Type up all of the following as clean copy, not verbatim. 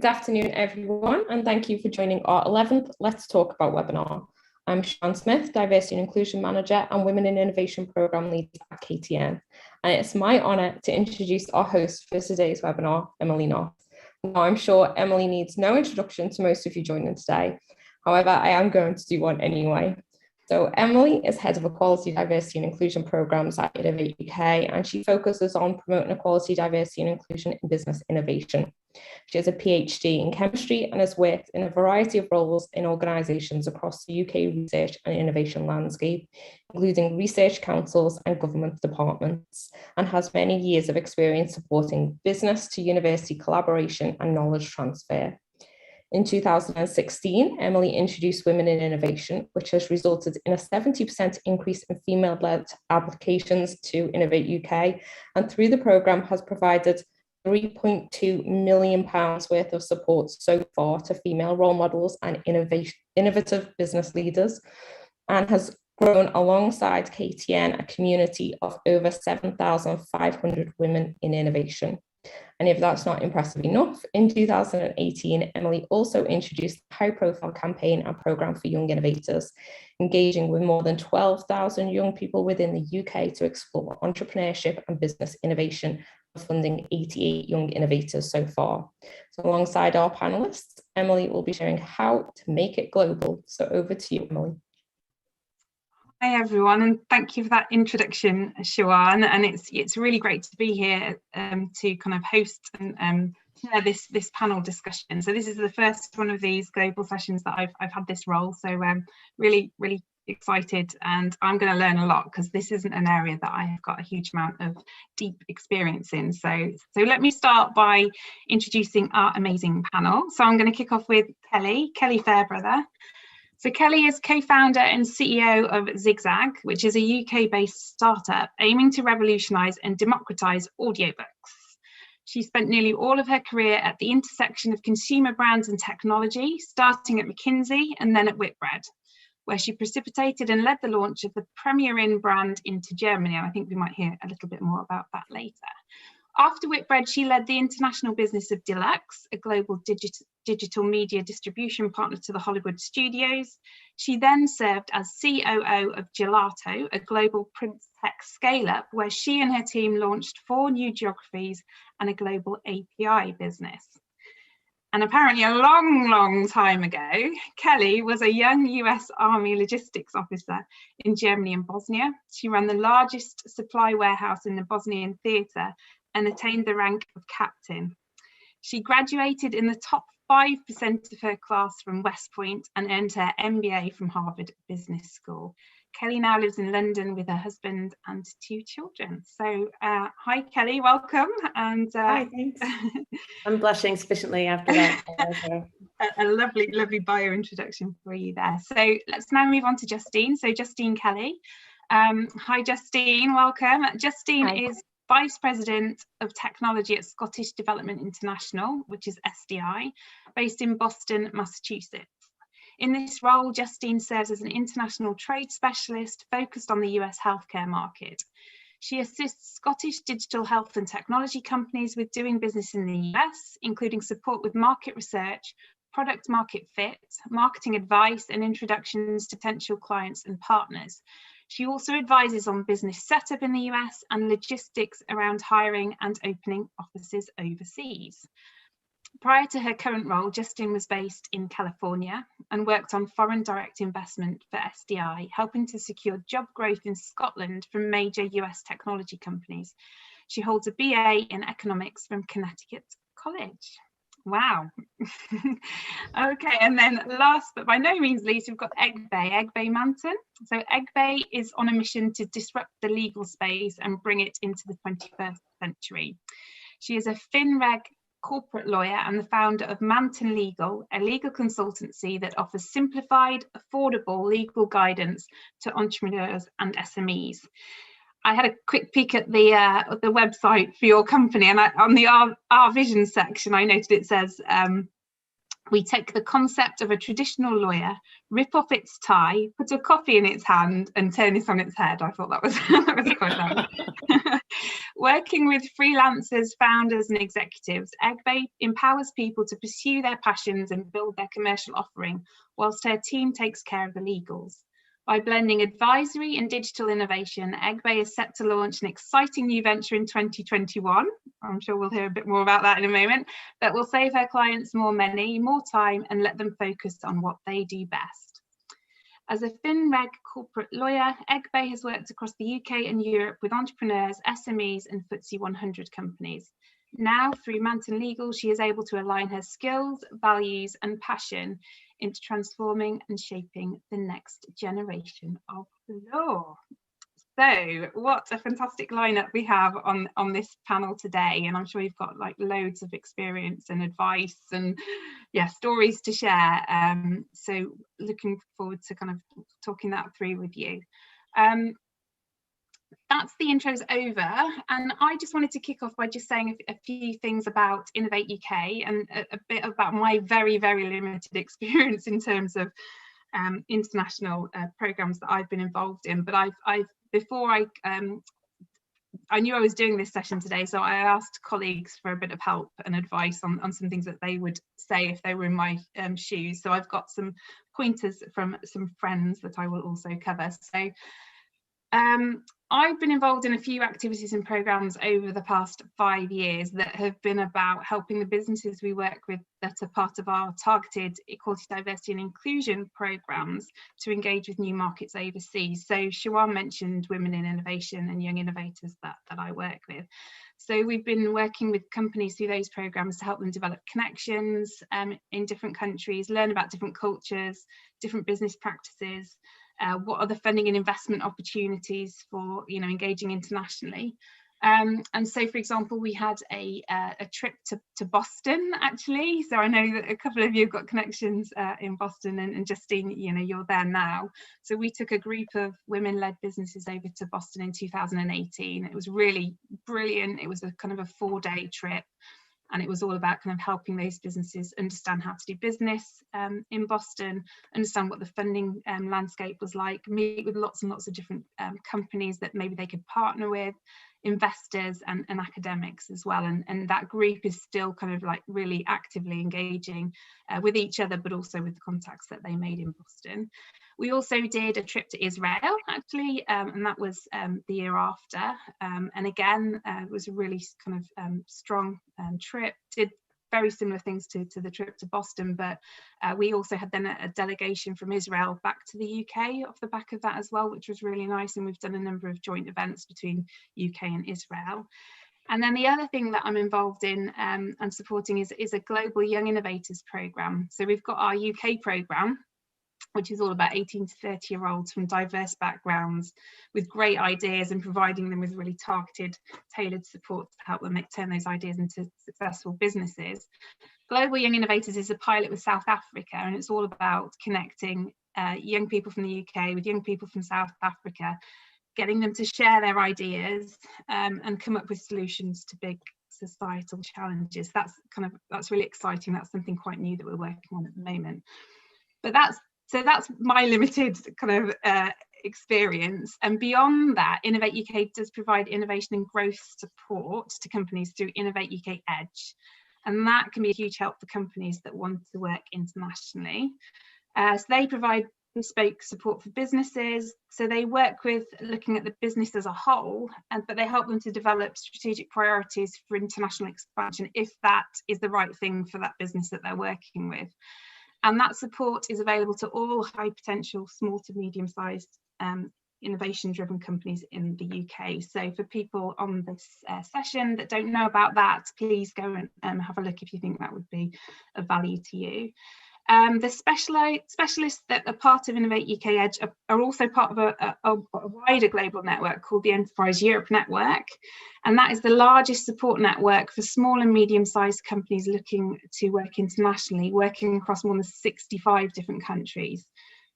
Good afternoon, everyone, and thank you for joining our 11th Let's Talk About webinar. I'm Sian Smith, Diversity and Inclusion Manager and Women in Innovation Programme Lead at KTN. And it's my honour to introduce our host for today's webinar, Emily North. Now, I'm sure Emily needs no introduction to most of you joining today. However, I am going to do one anyway. So Emily is Head of Equality, Diversity and Inclusion Programmes at Innovate UK, and she focuses on promoting equality, diversity and inclusion in business innovation. She has a PhD in chemistry and has worked in a variety of roles in organisations across the UK research and innovation landscape, including research councils and government departments, and has many years of experience supporting business to university collaboration and knowledge transfer. In 2016, Emily introduced Women in Innovation, which has resulted in a 70% increase in female-led applications to Innovate UK, and through the programme has provided £3.2 million worth of support so far to female role models and innovative business leaders, and has grown alongside KTN a community of over 7,500 women in innovation. And if that's not impressive enough, in 2018, Emily also introduced a high-profile campaign and programme for young innovators, engaging with more than 12,000 young people within the UK to explore entrepreneurship and business innovation, funding 88 young innovators so far. So alongside our panellists, Emily will be sharing how to make it global. So over to you, Emily. Hi everyone, and thank you for that introduction, Sian. And it's really great to be here to kind of host and share this panel discussion. So this is the first one of these global sessions that I've had this role. So really excited, and I'm going to learn a lot because this isn't an area that I have got a huge amount of deep experience in. So let me start by introducing our amazing panel. So I'm going to kick off with Kelly Fairbrother. So Kelly is co-founder and CEO of Zigzag, which is a UK-based startup aiming to revolutionise and democratise audiobooks. She spent nearly all of her career at the intersection of consumer brands and technology, starting at McKinsey and then at Whitbread, where she precipitated and led the launch of the Premier Inn brand into Germany. And I think we might hear a little bit more about that later. After Whitbread, she led the international business of Deluxe, a global digital media distribution partner to the Hollywood studios. She then served as COO of Gelato, a global print tech scale-up, where she and her team launched 4 new geographies and a global API business. And apparently a long time ago, Kelly was a young US Army logistics officer in Germany and Bosnia. She ran the largest supply warehouse in the Bosnian theatre and attained the rank of captain. She graduated in the top 5% of her class from West Point and earned her MBA from Harvard Business School. Kelly now lives in London with her husband and 2 children. So hi Kelly, welcome. And hi, thanks. I'm blushing sufficiently after that. a lovely bio introduction for you there. So let's now move on to Justine. So Justine Kelly. Hi Justine, welcome. Justine hi. Is Vice President of Technology at Scottish Development International, which is SDI, based in Boston, Massachusetts. In this role, Justine serves as an international trade specialist focused on the US healthcare market. She assists Scottish digital health and technology companies with doing business in the US, including support with market research, product market fit, marketing advice, and introductions to potential clients and partners. She also advises on business setup in the US and logistics around hiring and opening offices overseas. Prior to her current role, Justine was based in California and worked on foreign direct investment for SDI, helping to secure job growth in Scotland from major US technology companies. She holds a BA in economics from Connecticut College. Wow. Okay, and then last but by no means least, we've got Egbe Manton. So Egbe is on a mission to disrupt the legal space and bring it into the 21st century. She is a FinReg corporate lawyer and the founder of Manton Legal, a legal consultancy that offers simplified, affordable legal guidance to entrepreneurs and SMEs. I had a quick peek at the website for your company, and on the our vision section, I noted it says, we take the concept of a traditional lawyer, rip off its tie, put a coffee in its hand, and turn it on its head. I thought that was, that was quite nice. Working with freelancers, founders and executives, Egbe empowers people to pursue their passions and build their commercial offering, whilst her team takes care of the legals. By blending advisory and digital innovation, Egbe is set to launch an exciting new venture in 2021. I'm sure we'll hear a bit more about that in a moment, that will save her clients more money, more time, and let them focus on what they do best. As a FinReg corporate lawyer, Egbe has worked across the UK and Europe with entrepreneurs, SMEs, and FTSE 100 companies. Now, through Manton Legal, she is able to align her skills, values, and passion into transforming and shaping the next generation of law. So, what a fantastic lineup we have on this panel today, and I'm sure you've got like loads of experience and advice and stories to share. So, looking forward to kind of talking that through with you. That's the intros over, and I just wanted to kick off by just saying a few things about Innovate UK and a bit about my very, very limited experience in terms of international programs that I've been involved in. But I knew I was doing this session today, so I asked colleagues for a bit of help and advice on some things that they would say if they were in my shoes. So I've got some pointers from some friends that I will also cover. So I've been involved in a few activities and programs over the past 5 years that have been about helping the businesses we work with that are part of our targeted equality, diversity and inclusion programs to engage with new markets overseas. So Siobhan mentioned Women in Innovation and Young Innovators that I work with. So we've been working with companies through those programs to help them develop connections in different countries, learn about different cultures, different business practices, what are the funding and investment opportunities for engaging internationally. And so, for example, we had a trip to Boston, actually. So I know that a couple of you have got connections in Boston, and Justine, you're there now. So we took a group of women-led businesses over to Boston in 2018. It was really brilliant. It was a kind of a 4-day trip. And it was all about kind of helping those businesses understand how to do business in Boston, understand what the funding landscape was like, meet with lots and lots of different companies that maybe they could partner with, investors and academics as well. And that group is still kind of like really actively engaging with each other, but also with the contacts that they made in Boston. We also did a trip to Israel, actually, and that was the year after. And again, it was a really kind of strong trip. Did very similar things to the trip to Boston, but we also had then a delegation from Israel back to the UK off the back of that as well, which was really nice. And we've done a number of joint events between UK and Israel. And then the other thing that I'm involved in and supporting is a global Young Innovators programme. So we've got our UK programme, which is all about 18 to 30-year-olds from diverse backgrounds with great ideas and providing them with really targeted, tailored support to help them turn those ideas into successful businesses. Global Young Innovators is a pilot with South Africa, and it's all about connecting young people from the UK with young people from South Africa, getting them to share their ideas and come up with solutions to big societal challenges. That's really exciting. That's something quite new that we're working on at the moment. But that's my limited kind of experience. And beyond that, Innovate UK does provide innovation and growth support to companies through Innovate UK Edge. And that can be a huge help for companies that want to work internationally. So they provide bespoke support for businesses. So they work with looking at the business as a whole, but they help them to develop strategic priorities for international expansion if that is the right thing for that business that they're working with. And that support is available to all high potential small to medium sized innovation driven companies in the UK. So for people on this session that don't know about that, please go and have a look if you think that would be of value to you. The specialists that are part of Innovate UK Edge are also part of a wider global network called the Enterprise Europe Network. And that is the largest support network for small and medium-sized companies looking to work internationally, working across more than 65 different countries.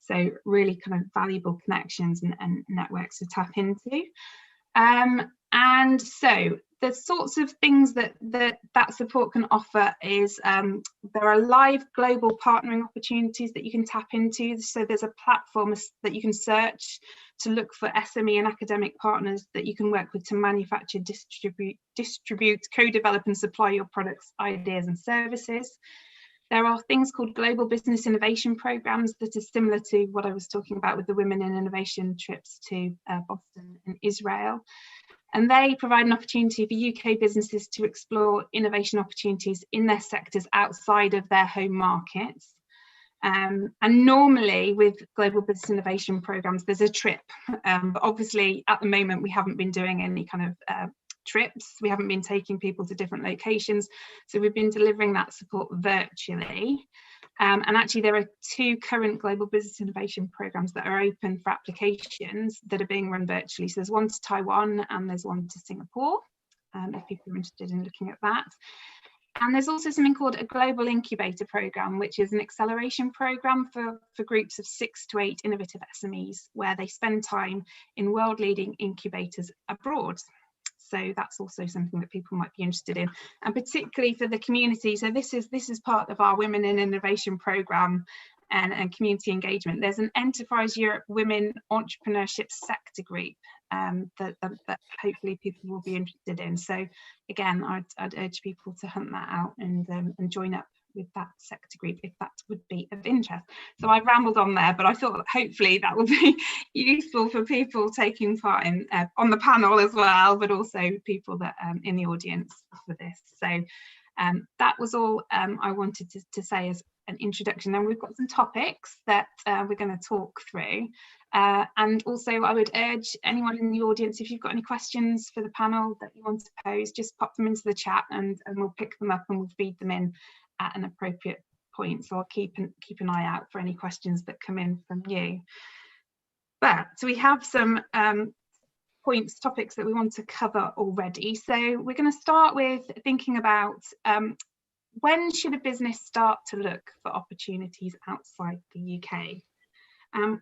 So really kind of valuable connections and networks to tap into. And so the sorts of things that support can offer is there are live global partnering opportunities that you can tap into. So there's a platform that you can search to look for SME and academic partners that you can work with to manufacture, distribute, co-develop and supply your products, ideas and services. There are things called global business innovation programs that are similar to what I was talking about with the Women in Innovation trips to Boston and Israel. And they provide an opportunity for UK businesses to explore innovation opportunities in their sectors outside of their home markets. And normally with global business innovation programs, there's a trip. But obviously at the moment, we haven't been doing any kind of trips. We haven't been taking people to different locations. So we've been delivering that support virtually. And actually there are 2 current global business innovation programs that are open for applications that are being run virtually. So there's one to Taiwan and there's one to Singapore, if people are interested in looking at that. And there's also something called a global incubator program, which is an acceleration program for groups of 6 to 8 innovative SMEs, where they spend time in world leading incubators abroad. So that's also something that people might be interested in, and particularly for the community. So this is part of our Women in Innovation programme and community engagement. There's an Enterprise Europe Women Entrepreneurship Sector Group that hopefully people will be interested in. So again, I'd urge people to hunt that out and join up with that sector group if that would be of interest. So I rambled on there, but I thought hopefully that will be useful for people taking part in on the panel as well, but also people that in the audience for this. So that was all I wanted to say as an introduction. And we've got some topics that we're going to talk through. And also I would urge anyone in the audience, if you've got any questions for the panel that you want to pose, just pop them into the chat and we'll pick them up and we'll feed them in at an appropriate point. So I'll keep an eye out for any questions that come in from you. But so we have some topics that we want to cover already. So we're going to start with thinking about when should a business start to look for opportunities outside the UK?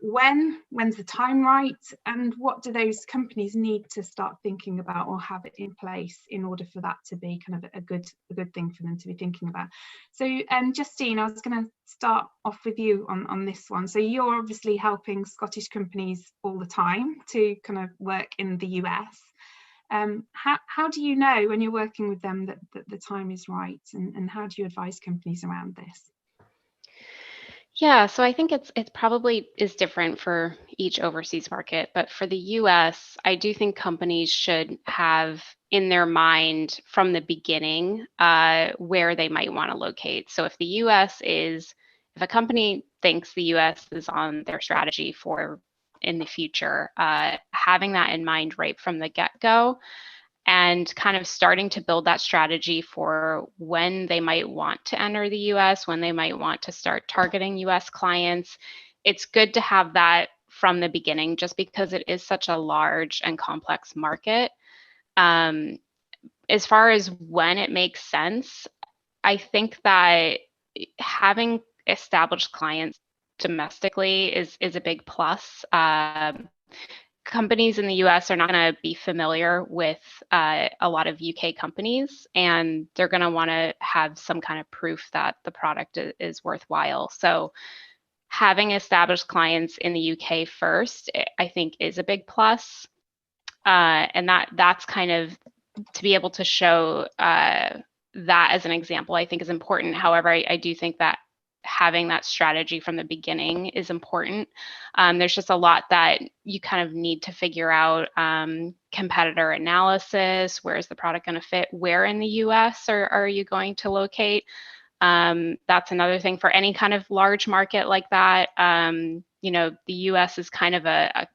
When's the time right, and what do those companies need to start thinking about or have it in place in order for that to be kind of a good thing for them to be thinking about? So Justine, I was going to start off with you on this one. So you're obviously helping Scottish companies all the time to kind of work in the US. How do you know when you're working with them that the time is right, and how do you advise companies around this? Yeah, so I think it's probably is different for each overseas market, but for the US, I do think companies should have in their mind from the beginning where they might want to locate. So if a company thinks the US is on their strategy for in the future, having that in mind right from the get-go, and kind of starting to build that strategy for when they might want to enter the US, when they might want to start targeting US clients. It's good to have that from the beginning, just because it is such a large and complex market. As far as when it makes sense, I think that having established clients domestically is a big plus. Companies in the US are not going to be familiar with a lot of UK companies, and they're going to want to have some kind of proof that the product is worthwhile. So having established clients in the UK first, I think, is a big plus. And that's kind of to be able to show that as an example, I think is important. However, I do think that having that strategy from the beginning is important. There's just a lot that you kind of need to figure out. Competitor analysis, where is the product going to fit? Where in the US are you going to locate? That's another thing for any kind of large market like that. The US is kind of a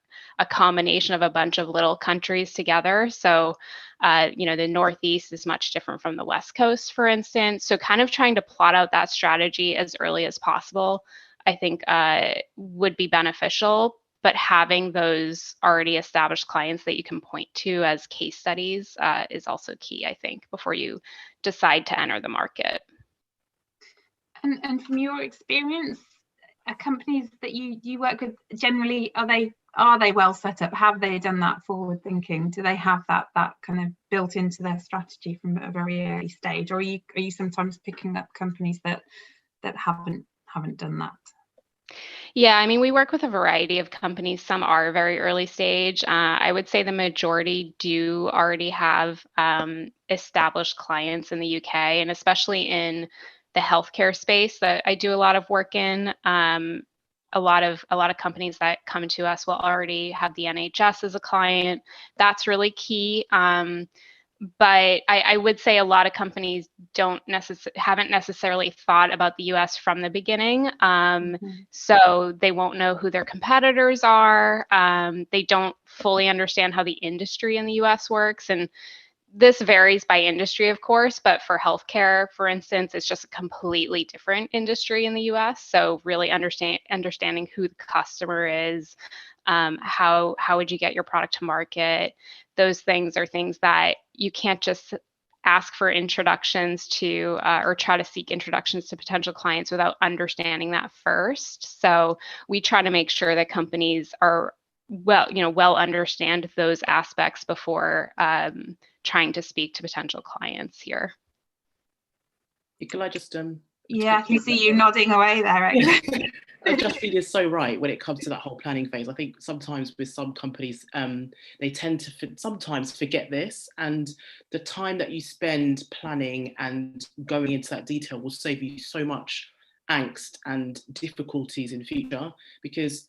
combination of a bunch of little countries together. So, the Northeast is much different from the West Coast, for instance. So kind of trying to plot out that strategy as early as possible, I think would be beneficial. But having those already established clients that you can point to as case studies is also key, I think, before you decide to enter the market. And from your experience, companies that you work with generally, are they are they well set up? Have they done that forward thinking? Do they have that kind of built into their strategy from a very early stage? Or are you sometimes picking up companies that haven't done that? Yeah, I mean, we work with a variety of companies. Some are very early stage. I would say the majority do already have established clients in the UK, and especially in the healthcare space that I do a lot of work in. A lot of companies that come to us will already have the NHS as a client. That's really key. But I would say a lot of companies haven't necessarily thought about the US from the beginning. So they won't know who their competitors are. They don't fully understand how the industry in the US works. And this varies by industry, of course, but for healthcare, for instance, it's just a completely different industry in the US. So really understanding who the customer is, how would you get your product to market? Those things are things that you can't just ask for introductions to or try to seek introductions to potential clients without understanding that first. So we try to make sure that companies are well understand those aspects before trying to speak to potential clients here. Can I just yeah, I can see you nodding away there, actually. Justine is so right when it comes to that whole planning phase. I think sometimes with some companies, they tend to sometimes forget this, and the time that you spend planning and going into that detail will save you so much angst and difficulties in future, because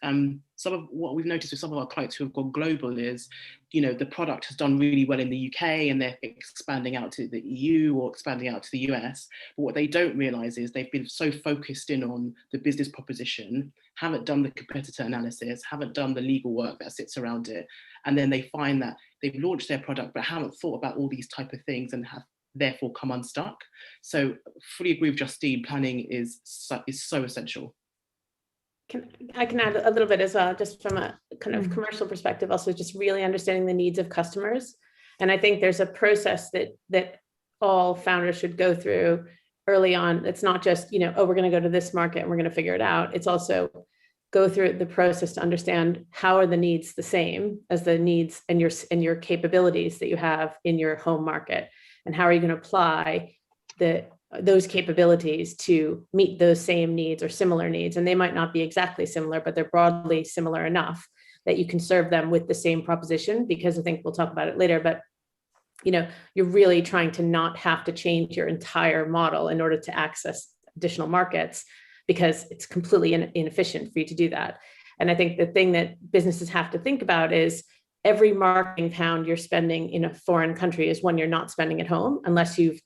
some of what we've noticed with some of our clients who have gone global is, the product has done really well in the UK and they're expanding out to the EU or expanding out to the US. But what they don't realize is they've been so focused in on the business proposition, haven't done the competitor analysis, haven't done the legal work that sits around it. And then they find that they've launched their product, but haven't thought about all these type of things and have therefore come unstuck. So fully agree with Justine, planning is so essential. I can add a little bit as well, just from a kind of commercial perspective, also just really understanding the needs of customers. And I think there's a process that all founders should go through early on. It's not just, oh, we're going to go to this market and we're going to figure it out. It's also go through the process to understand how are the needs the same as the needs and your capabilities that you have in your home market, and how are you going to apply those capabilities to meet those same needs or similar needs. And they might not be exactly similar, but they're broadly similar enough that you can serve them with the same proposition, because I think we'll talk about it later, but you're really trying to not have to change your entire model in order to access additional markets, because it's completely inefficient for you to do that. And I think the thing that businesses have to think about is every marketing pound you're spending in a foreign country is one you're not spending at home, unless you've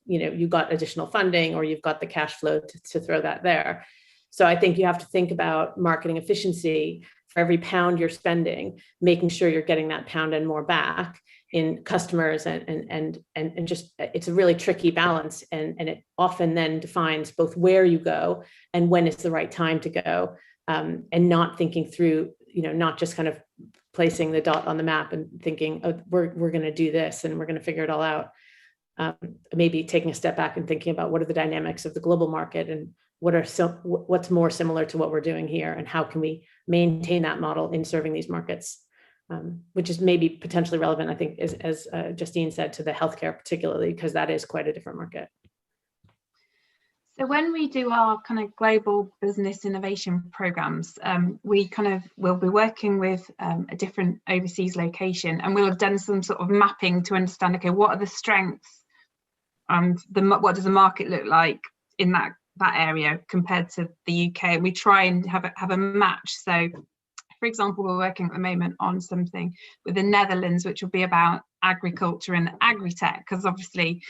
got additional funding or you've got the cash flow to throw that there. So I think you have to think about marketing efficiency for every pound you're spending, making sure you're getting that pound and more back in customers, and just, it's a really tricky balance, and it often then defines both where you go and when it's the right time to go, and not thinking through, not just kind of placing the dot on the map and thinking, oh, we're going to do this and we're going to figure it all out. Maybe taking a step back and thinking about what are the dynamics of the global market, and what's more similar to what we're doing here, and how can we maintain that model in serving these markets, which is maybe potentially relevant, I think, as Justine said, to the healthcare particularly, because that is quite a different market. So when we do our kind of global business innovation programs, we will be working with a different overseas location, and we'll have done some sort of mapping to understand, okay, what are the strengths and what does the market look like in that area compared to the UK, and we try and have a match. So for example, we're working at the moment on something with the Netherlands, which will be about agriculture and agri-tech, because obviously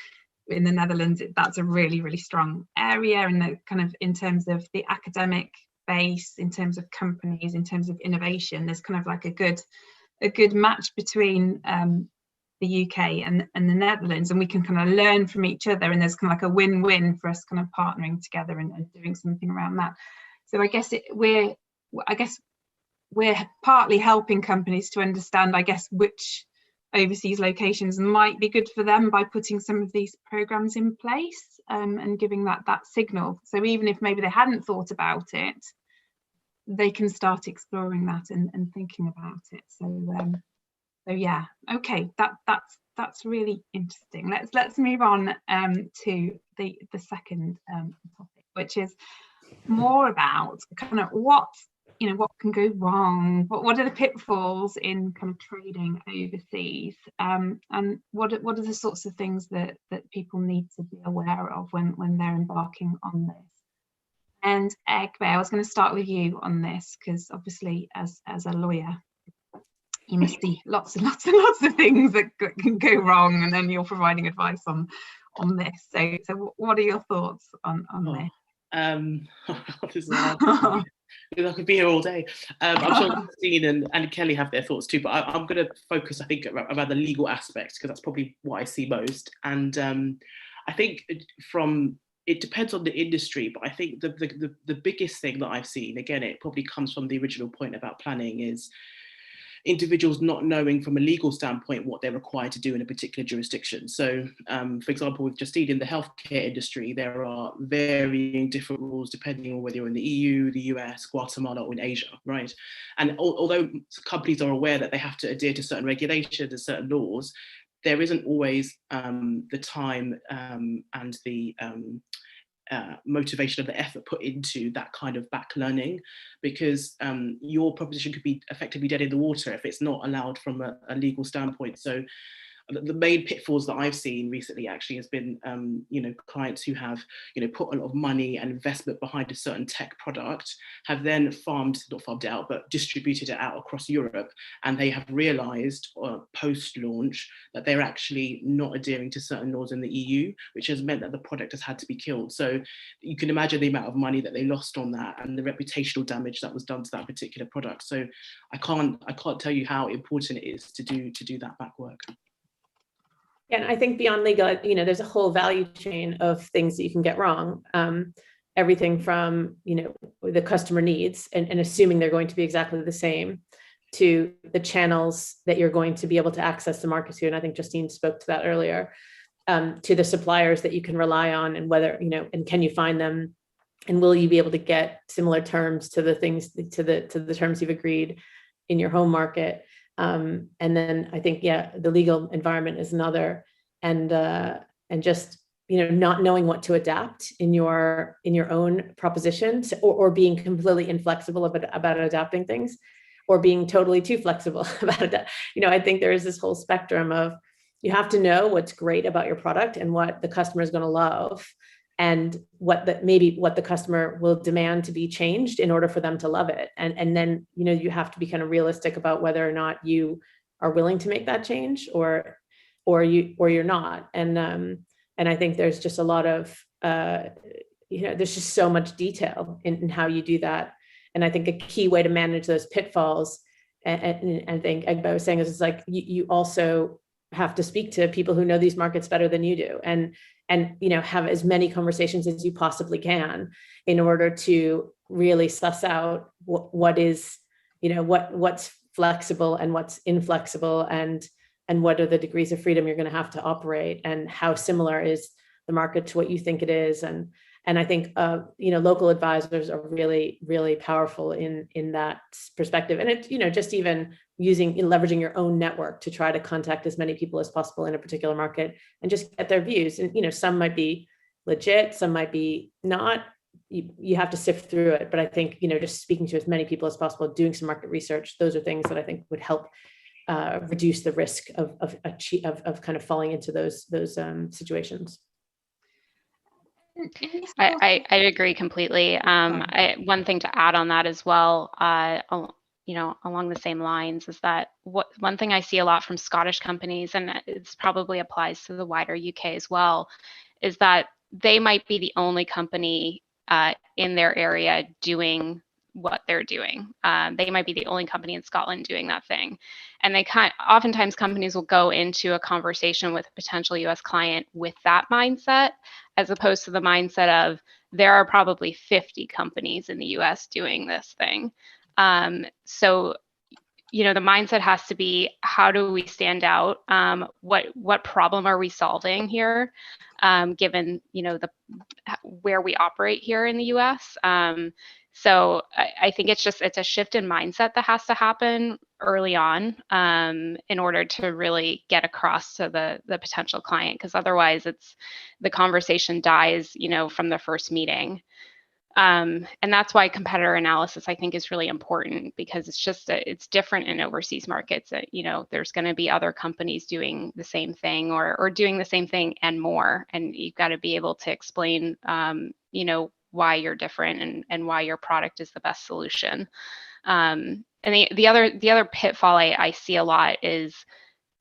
in the Netherlands, that's a really, really strong area, and the kind of in terms of the academic base, in terms of companies, in terms of innovation, there's kind of like a good match between the UK and the Netherlands, and we can kind of learn from each other, and there's kind of like a win-win for us kind of partnering together and doing something around that. So I guess we're partly helping companies to understand, I guess, which overseas locations might be good for them by putting some of these programs in place, and giving that signal. So even if maybe they hadn't thought about it, they can start exploring that and thinking about it. So yeah, okay, that's really interesting. Let's move on to the second topic, which is more about kind of what can go wrong, what are the pitfalls in kind of trading overseas, and what are the sorts of things that people need to be aware of when they're embarking on this. And Egbe, I was going to start with you on this, because obviously as a lawyer you must see lots and lots and lots of things that can go wrong, and then you're providing advice on this. So what are your thoughts on this? This is I could be here all day. I'm sure Christine and Kelly have their thoughts too, but I'm going to focus, I think, around the legal aspects, because that's probably what I see most. And I think it depends on the industry, but I think the biggest thing that I've seen, again, it probably comes from the original point about planning, is individuals not knowing from a legal standpoint what they're required to do in a particular jurisdiction. So, for example, with Justine, in the healthcare industry, there are varying different rules depending on whether you're in the EU, the US, Guatemala, or in Asia, right? And although companies are aware that they have to adhere to certain regulations and certain laws, there isn't always the time and the motivation of the effort put into that kind of back learning, because your proposition could be effectively dead in the water if it's not allowed from a legal standpoint. So the main pitfalls that I've seen recently actually has been, clients who have, put a lot of money and investment behind a certain tech product, have then distributed it out across Europe, and they have realised post-launch that they're actually not adhering to certain laws in the EU, which has meant that the product has had to be killed. So you can imagine the amount of money that they lost on that, and the reputational damage that was done to that particular product. So I can't tell you how important it is to do that back work. And I think beyond legal, there's a whole value chain of things that you can get wrong. Everything from, the customer needs and assuming they're going to be exactly the same, to the channels that you're going to be able to access the market to. And I think Justine spoke to that earlier, to the suppliers that you can rely on, and whether, and can you find them, and will you be able to get similar terms to the things, to the terms you've agreed in your home market. And then I think, the legal environment is another, and just, not knowing what to adapt in your own propositions, or being completely inflexible about adapting things, or being totally too flexible about it. I think there is this whole spectrum of, you have to know what's great about your product and what the customer is going to love, and what the customer will demand to be changed in order for them to love it. And then, you have to be kind of realistic about whether or not you are willing to make that change, or you're not. And I think there's just a lot of, there's just so much detail in how you do that. And I think a key way to manage those pitfalls, and I think Egbe was saying, is it's like, you also have to speak to people who know these markets better than you do, and have as many conversations as you possibly can, in order to really suss out what is, what's flexible and what's inflexible, and what are the degrees of freedom you're going to have to operate, and how similar is the market to what you think it is. And I think, local advisors are really, really powerful in that perspective. And it, just even leveraging your own network to try to contact as many people as possible in a particular market, and just get their views. And, some might be legit, some might be not. You have to sift through it. But I think, just speaking to as many people as possible, doing some market research, those are things that I think would help reduce the risk of kind of falling into those situations. I agree completely. One thing to add on that as well, along the same lines, is that one thing I see a lot from Scottish companies, and it probably applies to the wider UK as well, is that they might be the only company in their area doing what they're doing. They might be the only company in Scotland doing that thing. And oftentimes companies will go into a conversation with a potential US client with that mindset, as opposed to the mindset of, there are probably 50 companies in the US doing this thing. So, the mindset has to be, how do we stand out? What problem are we solving here? Given, where we operate here in the US. So I think it's a shift in mindset that has to happen early on in order to really get across to the potential client, because otherwise the conversation dies, from the first meeting. And that's why competitor analysis, I think, is really important, because it's different in overseas markets. There's going to be other companies doing the same thing or doing the same thing and more. And you've got to be able to explain, why you're different and why your product is the best solution. And the other pitfall I see a lot is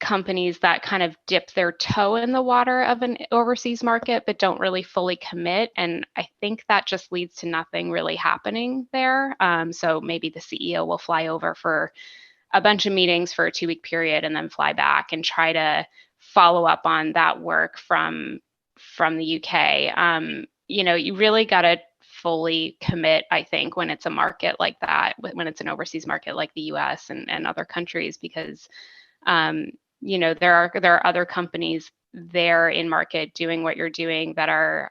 companies that kind of dip their toe in the water of an overseas market but don't really fully commit, and I think that just leads to nothing really happening there. So maybe the CEO will fly over for a bunch of meetings for a 2-week period and then fly back and try to follow up on that work from the UK. You really got to fully commit, I think, when it's a market like that, when it's an overseas market like the US and other countries, because there are other companies there in market doing what you're doing that are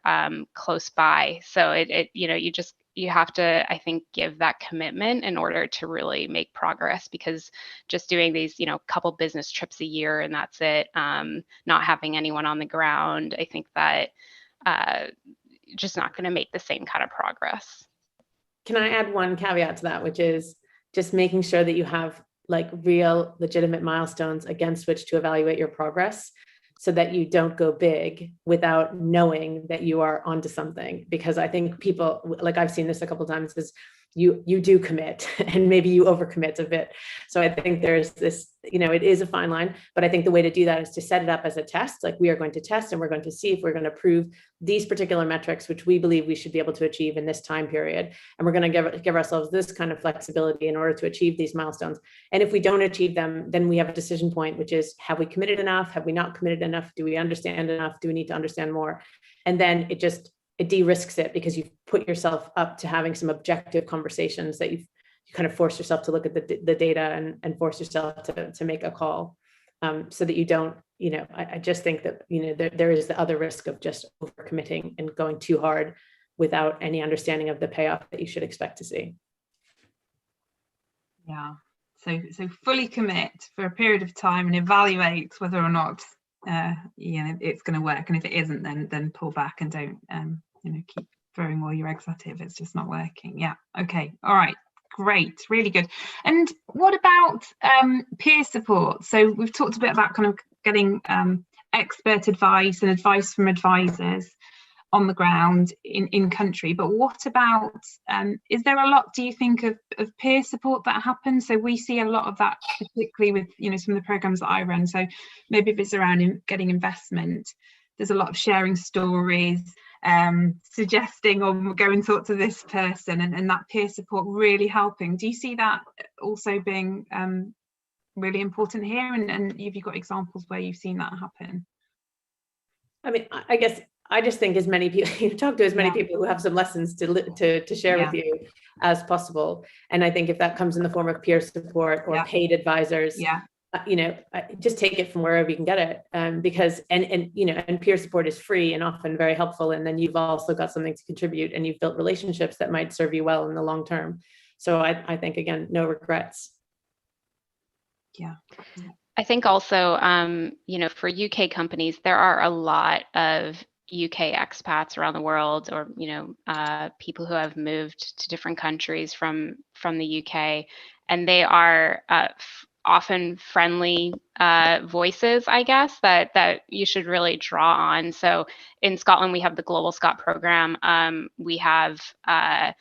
close by. So you have to, I think, give that commitment in order to really make progress, because just doing these, couple business trips a year and that's it, not having anyone on the ground, I think that just not going to make the same kind of progress. Can I add one caveat to that, which is just making sure that you have real legitimate milestones against which to evaluate your progress, so that you don't go big without knowing that you are onto something. Because I think people, I've seen this a couple of times, is you do commit and maybe you overcommit a bit. So I think there's this, it is a fine line, but I think the way to do that is to set it up as a test. We are going to test and we're going to see if we're going to prove these particular metrics, which we believe we should be able to achieve in this time period. And we're going to give ourselves this kind of flexibility in order to achieve these milestones. And if we don't achieve them, then we have a decision point, which is, have we committed enough? Have we not committed enough? Do we understand enough? Do we need to understand more? And then it de-risks it, because you've put yourself up to having some objective conversations, that you kind of force yourself to look at the data and force yourself to make a call, so that you don't, I just think that, there is the other risk of just overcommitting and going too hard without any understanding of the payoff that you should expect to see. Yeah, so fully commit for a period of time and evaluate whether or not it's going to work, and if it isn't, then pull back and don't keep throwing all your eggs at it if it's just not working. Yeah, okay, all right, great, really good. And what about peer support? So we've talked a bit about kind of getting expert advice and advice from advisors on the ground in country, but what about is there a lot, do you think, of peer support that happens? So we see a lot of that, particularly with some of the programs that I run. So maybe if it's around getting investment, there's a lot of sharing stories, suggesting, or go and talk to this person, and that peer support really helping. Do you see that also being really important here, and have you got examples where you've seen that happen? I mean, I guess I just think as many people, you talk to as many people who have some lessons to share with you as possible. And I think if that comes in the form of peer support or paid advisors, just take it from wherever you can get it, because and peer support is free and often very helpful, and then you've also got something to contribute, and you've built relationships that might serve you well in the long term. So I think, again, no regrets. Yeah, I think also for UK companies, there are a lot of UK expats around the world, or people who have moved to different countries from the UK, and they are often friendly voices, I guess, that you should really draw on. So in Scotland, we have the Global Scot program. We have a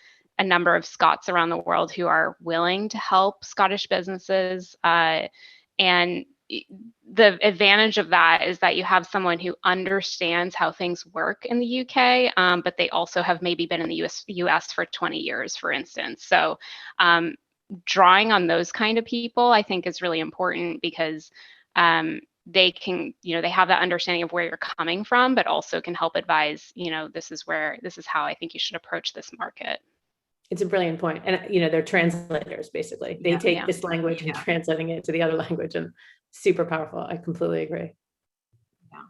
number of Scots around the world who are willing to help Scottish businesses. And the advantage of that is that you have someone who understands how things work in the UK, but they also have maybe been in the US for 20 years, for instance. So drawing on those kind of people, I think, is really important, because they can, they have that understanding of where you're coming from, but also can help advise, this is how I think you should approach this market. It's a brilliant point. And, they're translators, basically. They take this language and translating it to the other language, and super powerful. I completely agree. Yeah.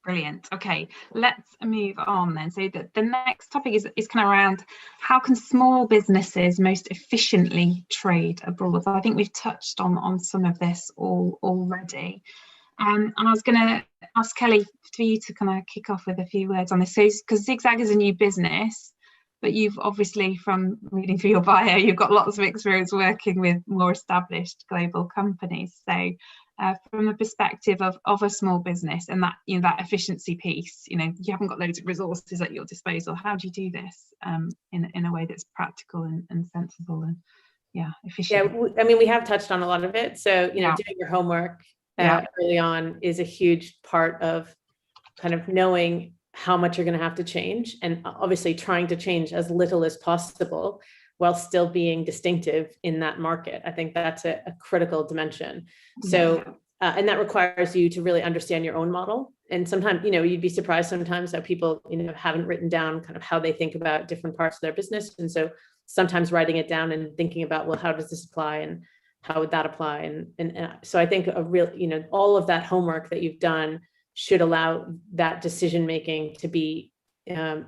Brilliant. Okay, let's move on then. So the next topic is kind of around how can small businesses most efficiently trade abroad. So I think we've touched on some of this already. And I was going to ask Kelly for you to kind of kick off with a few words on this. So, because Zigzag is a new business, but you've obviously, from reading through your bio, you've got lots of experience working with more established global companies. So, from the perspective of a small business and that, you know, that efficiency piece, you know, you haven't got loads of resources at your disposal. How do you do this in a way that's practical and sensible and efficient? Yeah, I mean, we have touched on a lot of it. So, you know, doing your homework early on is a huge part of kind of knowing how much you're going to have to change, and obviously trying to change as little as possible while still being distinctive in that market. I think that's a critical dimension. So, and that requires you to really understand your own model. And sometimes, you know, you'd be surprised sometimes that people, you know, haven't written down kind of how they think about different parts of their business. And so sometimes writing it down and thinking about, well, how does this apply and how would that apply? And so I think a real, you know, all of that homework that you've done should allow that decision-making to be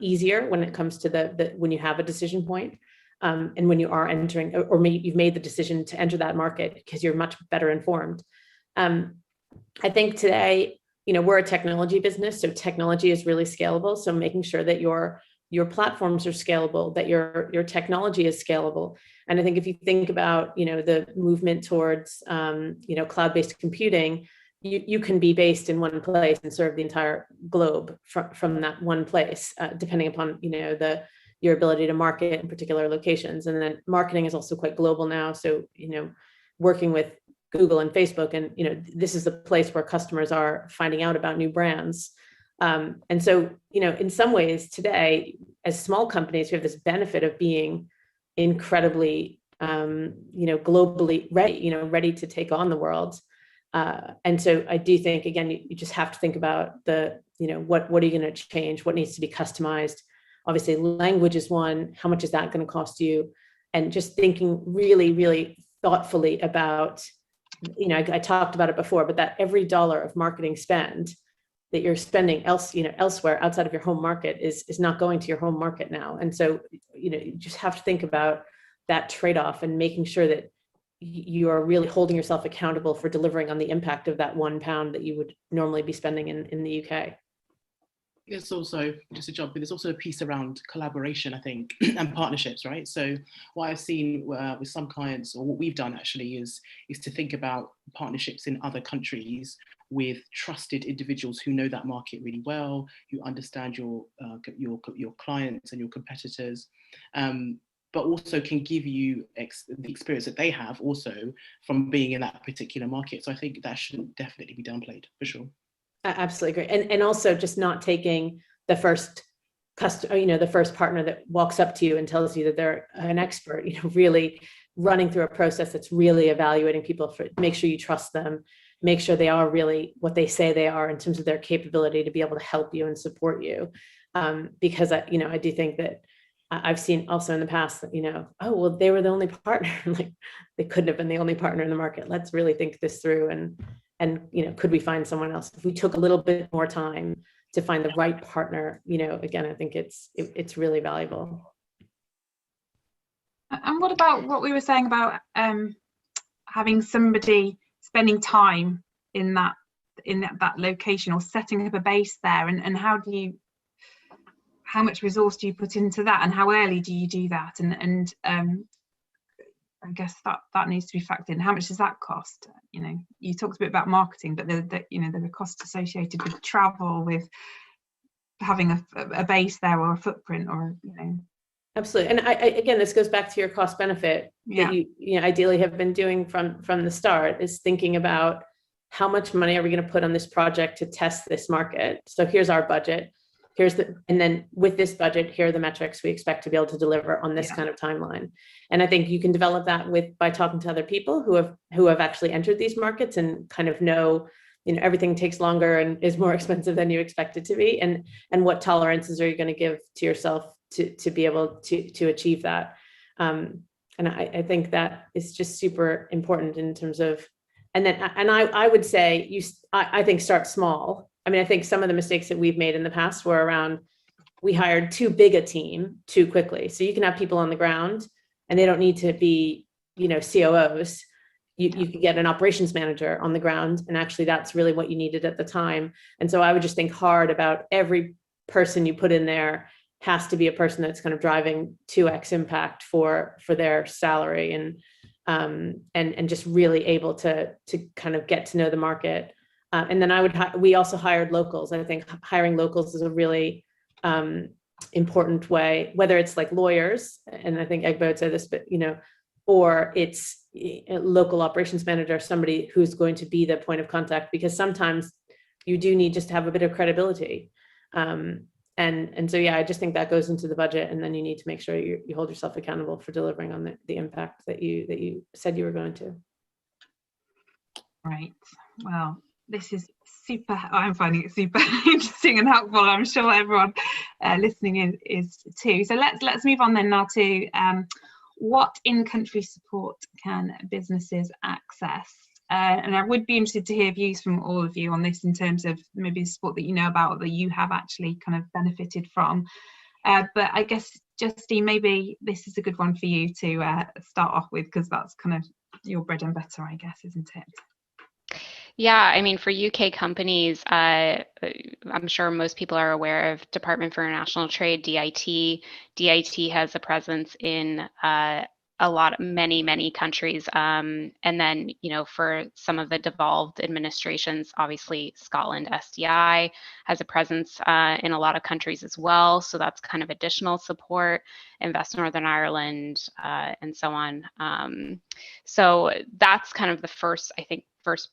easier when it comes to when you have a decision point. And when you are entering, or maybe you've made the decision to enter that market because you're much better informed. I think today, you know, we're a technology business, so technology is really scalable. So making sure that your platforms are scalable, that your technology is scalable. And I think if you think about, you know, the movement towards, you know, cloud-based computing, you can be based in one place and serve the entire globe from that one place, depending upon, you know, your ability to market in particular locations. And then marketing is also quite global now. So, you know, working with Google and Facebook, and, you know, this is the place where customers are finding out about new brands. And so, you know, in some ways today, as small companies, we have this benefit of being incredibly, you know, globally ready, you know, ready to take on the world. And so I do think, again, you just have to think about you know, what are you going to change? What needs to be customized? Obviously, language is one. How much is that going to cost you? And just thinking really, really thoughtfully about, you know, I talked about it before, but that every dollar of marketing spend that you're spending elsewhere outside of your home market is not going to your home market now. And so, you know, you just have to think about that trade-off and making sure that you are really holding yourself accountable for delivering on the impact of that £1 that you would normally be spending in the UK. There's also, just to jump in, there's also a piece around collaboration, I think, and partnerships, right? So what I've seen with some clients, or what we've done actually, is to think about partnerships in other countries with trusted individuals who know that market really well, who understand your clients and your competitors, but also can give you the experience that they have also from being in that particular market. So I think that shouldn't definitely be downplayed, for sure. I absolutely agree. And also just not taking the first customer, you know, the first partner that walks up to you and tells you that they're an expert, you know, really running through a process that's really evaluating people make sure you trust them, make sure they are really what they say they are in terms of their capability to be able to help you and support you. Because you know, I do think that I've seen also in the past that, you know, oh, well, they were the only partner. Like, they couldn't have been the only partner in the market. Let's really think this through. And, you know, could we find someone else? If we took a little bit more time to find the right partner, you know, again, I think it's really valuable. And what about what we were saying about having somebody spending time in that location or setting up a base there, and how much resource do you put into that, and how early do you do that? And I guess that needs to be factored in. How much does that cost? You know, you talked a bit about marketing, but you know, there are costs associated with travel, with having a base there, or a footprint, or, you know. Absolutely. And I again, this goes back to your cost benefit that you know, ideally have been doing from the start, is thinking about how much money are we going to put on this project to test this market? So here's our budget. And then with this budget, here are the metrics we expect to be able to deliver on this kind of timeline. And I think you can develop that by talking to other people who have actually entered these markets and kind of know, you know, everything takes longer and is more expensive than you expect it to be. And what tolerances are you going to give to yourself to be able to achieve that? And I think that is just super important in terms of, and I would say I think start small. I mean, I think some of the mistakes that we've made in the past were around, we hired too big a team too quickly. So you can have people on the ground and they don't need to be, COOs. You could get an operations manager on the ground, and actually that's really what you needed at the time. And so I would just think hard about every person you put in there has to be a person that's kind of driving 2x impact for their salary, and just really able to kind of get to know the market. And then we also hired locals. I think hiring locals is a really important way, whether it's like lawyers, and I think Egbo would say this, but or it's a local operations manager, somebody who's going to be the point of contact, because sometimes you do need just to have a bit of credibility. And so, yeah, I just think that goes into the budget, and then you need to make sure you hold yourself accountable for delivering on the impact that you said you were going to. Right. Well, this is super. I'm finding it super interesting and helpful. I'm sure everyone listening in is too. So let's move on then now to what in-country support can businesses access? And I would be interested to hear views from all of you on this, in terms of maybe the support that you know about, or that you have actually kind of benefited from. But I guess, Justine, maybe this is a good one for you to start off with, because that's kind of your bread and butter, I guess, isn't it? Yeah, I mean, for UK companies, I'm sure most people are aware of Department for International Trade, DIT. DIT has a presence in many countries. And then, for some of the devolved administrations, obviously Scotland, SDI has a presence in a lot of countries as well. So that's kind of additional support, Invest Northern Ireland, and so on. So that's kind of the first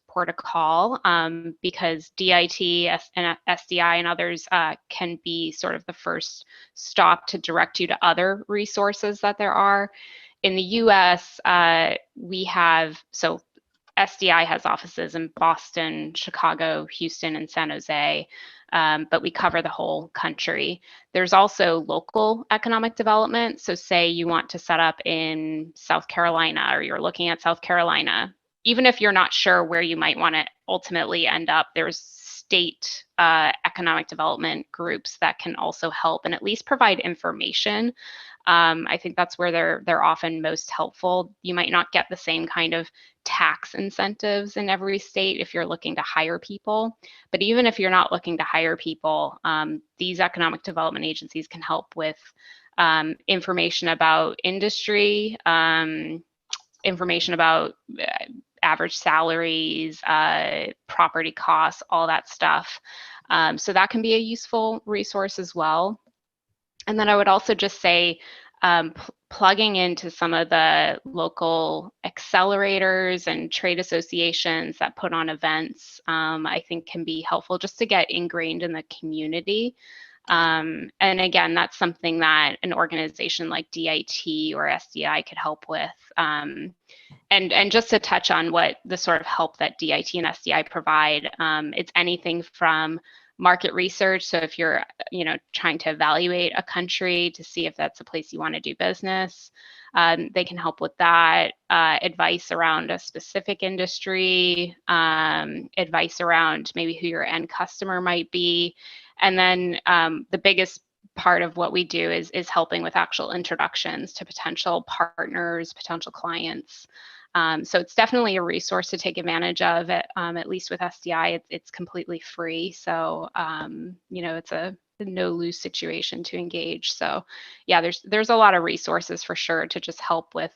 port of call, because DIT and SDI and others can be sort of the first stop to direct you to other resources that there are. In the US, SDI has offices in Boston, Chicago, Houston, and San Jose, but we cover the whole country. There's also local economic development. So say you want to set up in South Carolina, or you're looking at South Carolina, even if you're not sure where you might want to ultimately end up, there's state economic development groups that can also help and at least provide information. I think that's where they're often most helpful. You might not get the same kind of tax incentives in every state if you're looking to hire people. But even if you're not looking to hire people, these economic development agencies can help with information about industry, information about average salaries, property costs, all that stuff. So that can be a useful resource as well. And then I would also just say plugging into some of the local accelerators and trade associations that put on events, I think can be helpful just to get ingrained in the community. And again, that's something that an organization like DIT or SDI could help with. And just to touch on what the sort of help that DIT and SDI provide, it's anything from market research. So if you're, trying to evaluate a country to see if that's a place you want to do business, they can help with that. Advice around a specific industry, advice around maybe who your end customer might be. And then the biggest part of what we do is helping with actual introductions to potential partners, potential clients. So it's definitely a resource to take advantage of. At least with SDI, it's completely free. So, it's a no-lose situation to engage. So yeah, there's a lot of resources for sure to just help with,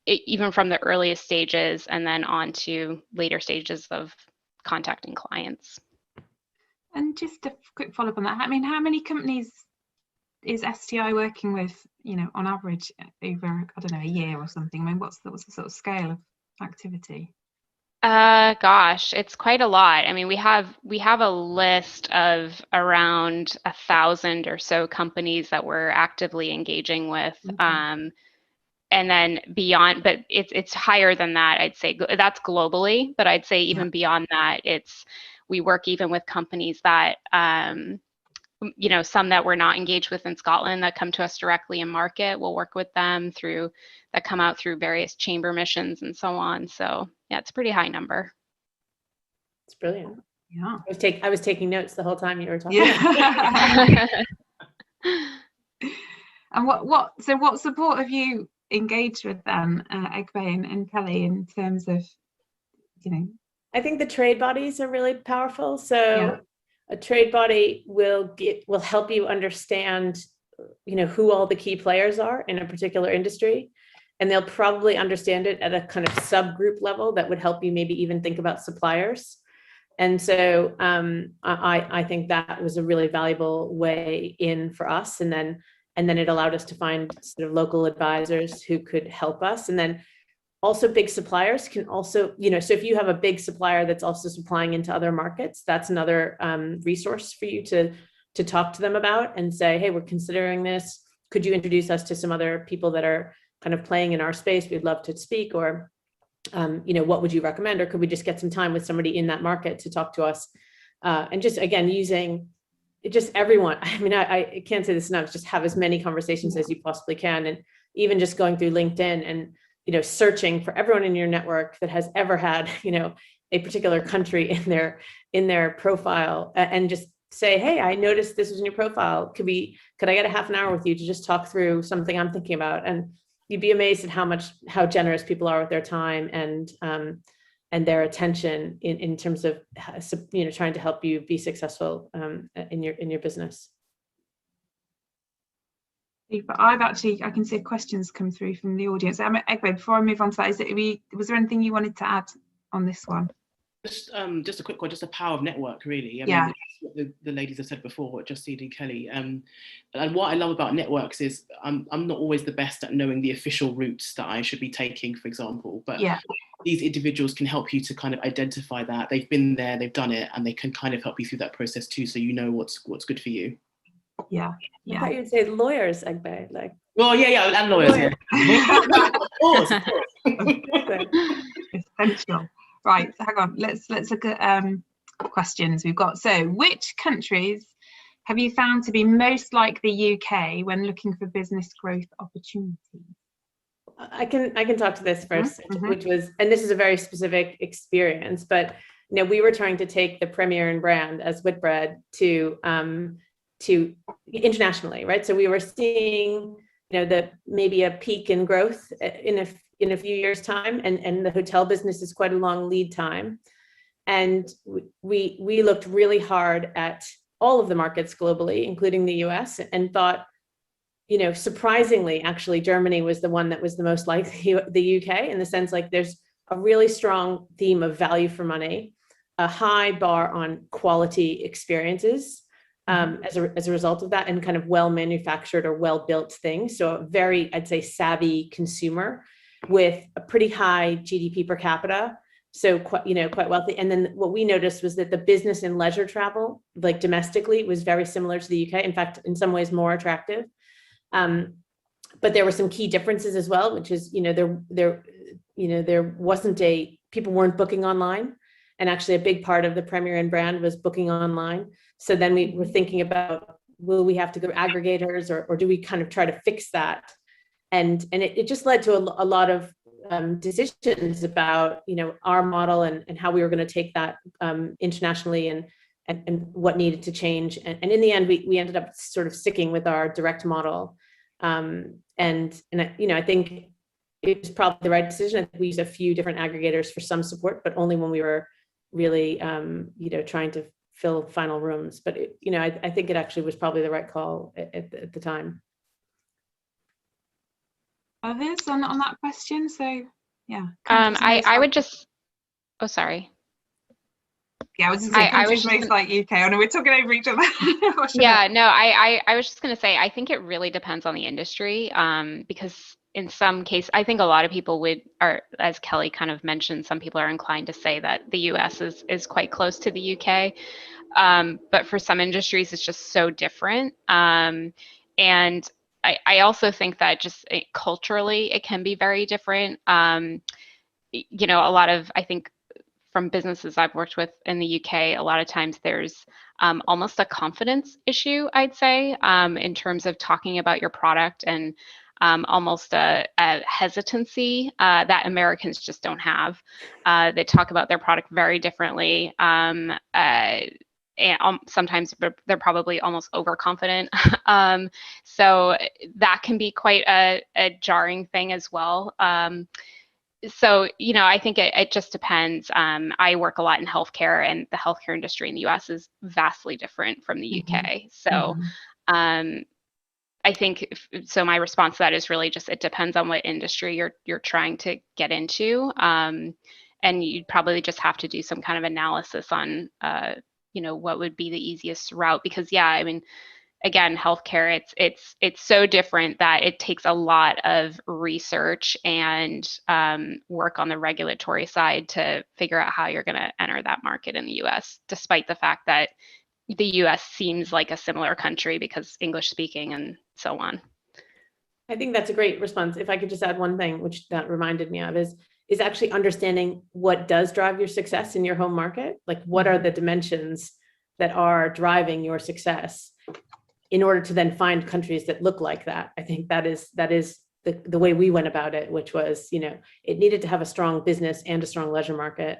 even from the earliest stages and then on to later stages of contacting clients. And just a quick follow-up on that. I mean, how many companies is SDI working with, on average over, I don't know, a year or something? I mean, what's the sort of scale of activity? Gosh, it's quite a lot. I mean, we have a list of around 1,000 or so companies that we're actively engaging with. Okay. And then beyond, but it's higher than that. I'd say that's globally, but I'd say even beyond that, we work even with companies that, some that we're not engaged with in Scotland that come to us directly in market. We'll work with them that come out through various chamber missions and so on. So yeah, it's a pretty high number. It's brilliant. Yeah. I was taking notes the whole time you were talking. Yeah. And what support have you engaged with them, Egbe and Kelly, in terms of, I think the trade bodies are really powerful. So Yeah. a trade body will help you understand, who all the key players are in a particular industry. And they'll probably understand it at a kind of subgroup level that would help you maybe even think about suppliers. And so I think that was a really valuable way in for us. And then it allowed us to find sort of local advisors who could help us. And then also big suppliers can also, so if you have a big supplier that's also supplying into other markets, that's another resource for you to talk to them about and say, hey, we're considering this. Could you introduce us to some other people that are kind of playing in our space? We'd love to speak. Or, what would you recommend? Or could we just get some time with somebody in that market to talk to us? And just, again, using just everyone. I mean, I can't say this enough, just have as many conversations as you possibly can. And even just going through LinkedIn and, searching for everyone in your network that has ever had, a particular country in their profile, and just say, hey, I noticed this was in your profile. Could I get a half an hour with you to just talk through something I'm thinking about? And you'd be amazed at how generous people are with their time and their attention in terms of, trying to help you be successful in your business. But I can see questions come through from the audience. Egbe, before I move on to that, was there anything you wanted to add on this one? Just a quick one, just the power of network, really. I mean, what the ladies have said before, Justine and Kelly. And what I love about networks is I'm not always the best at knowing the official routes that I should be taking, for example. But these individuals can help you to kind of identify that. They've been there, they've done it, and they can kind of help you through that process too, so you know what's good for you. Yeah. I thought you'd say lawyers, Egbe. Like. Well, yeah, and lawyers. Yeah. Of course. Essential. Right, hang on. Let's look at questions we've got. So, which countries have you found to be most like the UK when looking for business growth opportunities? I can talk to this first, which was, and this is a very specific experience, but we were trying to take the Premier brand as Whitbread to internationally, right? So we were seeing, maybe a peak in growth in a few years' time, and the hotel business is quite a long lead time. And we looked really hard at all of the markets globally, including the US, and thought, surprisingly, actually, Germany was the one that was the most like the UK, in the sense, like, there's a really strong theme of value for money, a high bar on quality experiences as a result of that, and kind of well manufactured or well built things. So a very, I'd say, savvy consumer with a pretty high GDP per capita. So quite wealthy. And then what we noticed was that the business and leisure travel, like domestically, was very similar to the UK. In fact, in some ways more attractive. But there were some key differences as well, which is, there wasn't people weren't booking online. And actually a big part of the Premier brand was booking online. So then we were thinking about, will we have to go aggregators, or do we kind of try to fix that? And it just led to a lot of decisions about, our model and how we were going to take that internationally, and what needed to change. And in the end, we ended up sort of sticking with our direct model. And I think it was probably the right decision. I think we used a few different aggregators for some support, but only when we were really, trying to fill final rooms. But I think it actually was probably the right call at the time. Others on that question? So yeah. I would just. Oh, sorry. Yeah, I was just saying, countries most like UK. I know we're talking over each other. Yeah, no, I was just going to say, I think it really depends on the industry, because in some cases, I think a lot of people are, as Kelly kind of mentioned, some people are inclined to say that the US is quite close to the UK. But for some industries, it's just so different. And I also think that just culturally, it can be very different. A lot of, I think, from businesses I've worked with in the UK, a lot of times there's almost a confidence issue, I'd say, in terms of talking about your product. And almost a hesitancy that Americans just don't have. They talk about their product very differently. And sometimes they're probably almost overconfident. So that can be quite a jarring thing as well. So, I think it just depends. I work a lot in healthcare, and the healthcare industry in the US is vastly different from the UK. So I think, so my response to that is really just, it depends on what industry you're trying to get into. And you'd probably just have to do some kind of analysis on, what would be the easiest route, because again, healthcare, it's so different that it takes a lot of research and work on the regulatory side to figure out how you're going to enter that market in the US, despite the fact that the US seems like a similar country because English speaking and so on. I think that's a great response. If I could just add one thing, which that reminded me of, is actually understanding what does drive your success in your home market. Like, what are the dimensions that are driving your success, in order to then find countries that look like that. I think that is the way we went about it, which was, it needed to have a strong business and a strong leisure market.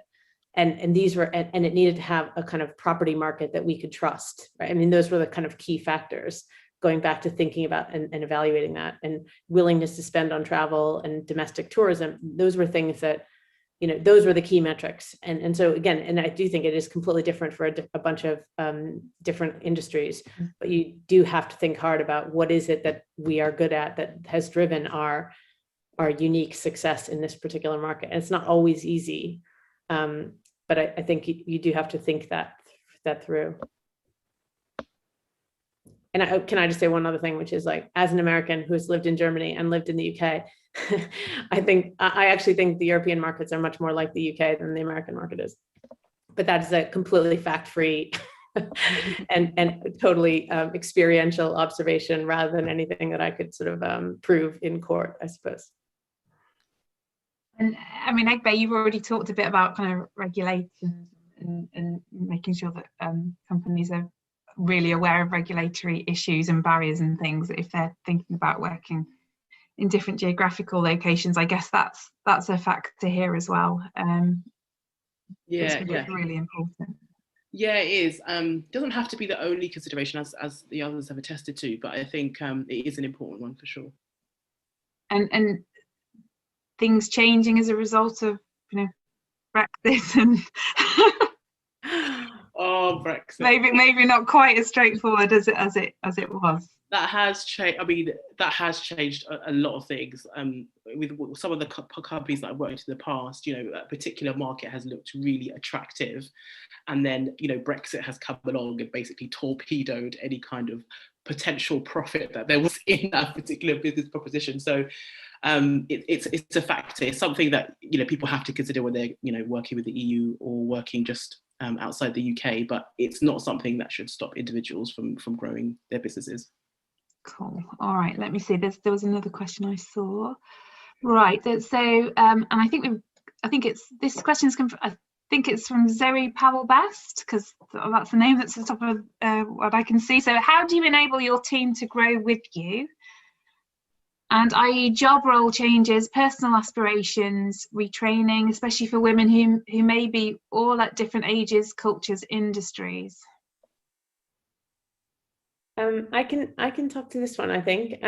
And it needed to have a kind of property market that we could trust, right? Those were the kind of key factors, going back to thinking about and evaluating that, and willingness to spend on travel and domestic tourism. Those were things that, those were the key metrics. And so again, and I do think it is completely different for a bunch of different industries, but you do have to think hard about what is it that we are good at that has driven our unique success in this particular market. And it's not always easy, but I think you do have to think that through. And can I just say one other thing, which is, like, as an American who has lived in Germany and lived in the UK, I actually think the European markets are much more like the UK than the American market is. But that is a completely fact-free and totally experiential observation, rather than anything that I could sort of prove in court, I suppose. And Egbe, you've already talked a bit about kind of regulations and making sure that companies are really aware of regulatory issues and barriers and things if they're thinking about working in different geographical locations. I guess that's a factor here as well. It's really important. Yeah, it is. Doesn't have to be the only consideration, as the others have attested to, but I think it is an important one for sure. And things changing as a result of Brexit and oh, Brexit. Maybe not quite as straightforward as it was. That has changed. That has changed a lot of things. With some of the companies that I've worked in the past, a particular market has looked really attractive, and then Brexit has come along and basically torpedoed any kind of potential profit that there was in that particular business proposition. So it's a factor. It's something that people have to consider when they're working with the EU or working just outside the UK. But it's not something that should stop individuals from growing their businesses. Cool. All right. Let me see. There was another question I saw. Right. So and I think this question is I think it's from Zoe Powell Best, because that's the name that's at the top of what I can see. So, how do you enable your team to grow with you? And i.e. job role changes, personal aspirations, retraining, especially for women who may be all at different ages, cultures, industries. I can talk to this one, I think.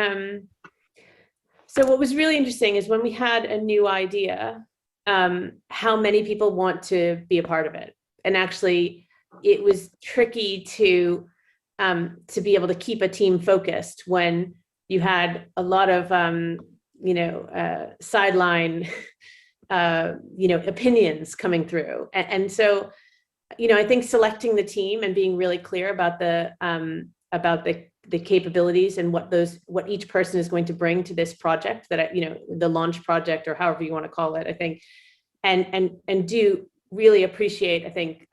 So what was really interesting is when we had a new idea, how many people want to be a part of it. And actually, it was tricky to be able to keep a team focused when you had a lot of sideline opinions coming through. And so, I think selecting the team and being really clear about the capabilities and what each person is going to bring to this project, that the launch project, or however you want to call it, I think, and do really appreciate, I think,